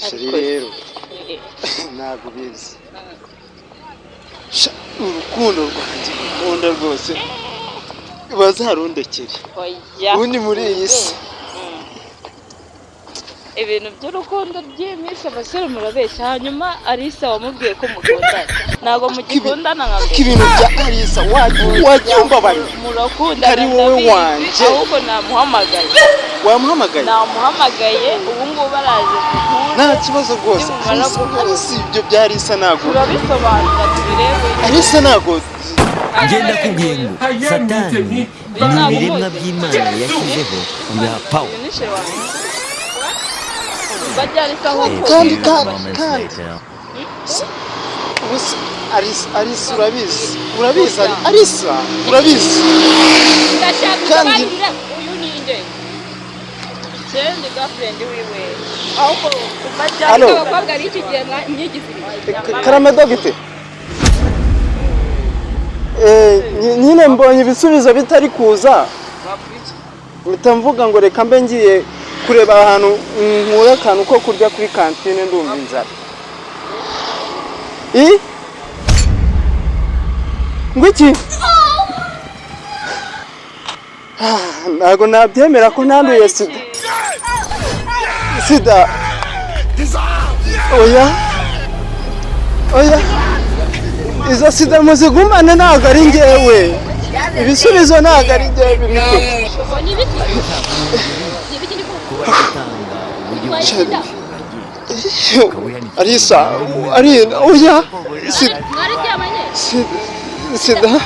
sheri rero ntabwo bizi urukundo rwanjye rukunda rwose bazarundekere ubundi muri iyi si ibintu by'urukundo by'iminsi abasore murabeshya hanyuma Alisa wamubwiye ko mukundana ntabwo mugikundana nka mbere ibintu bya Alisa wacyumva bari murakundana ari wowe wanje ahubwo namuhamagaye wamuhamagaye ubu ngubu araje nta kibazo rwose Alisa ibyo bya Alisa ntabwo urabisobanura tubirebe Alisa ntabwo ngenda kubwiye ngo satani ni ibiremwa by'Imana yashyizeho biha power kandi Alisa urabizi Alisa urabizi kandi uyu ni nde sendi girlfriend wiwe ahubwo umajyana abakobwa ari iki gihe nyigizire karame dogite nyine mbonye ibisubizo bitari kuza mpita mvuga ngo reka mbe ngiye kureba ahantu nkura akantu ko kurya kuri kantine ndumva inzara ngwiki ntabwo nabyemera ko nanduye sida oya izo sida muzigumane ntabwo ari njyewe ibisubizo ntabwo ari njyewe biri Alisa oya sida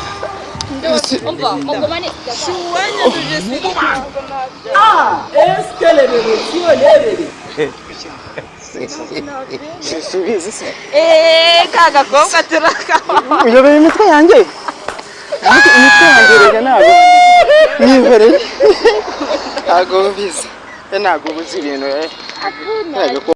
kagakobwa turakaba uyobeye imitwe yanjye reka ntabwo nibereye ntabwo biza ntabwo ubuzi ibintu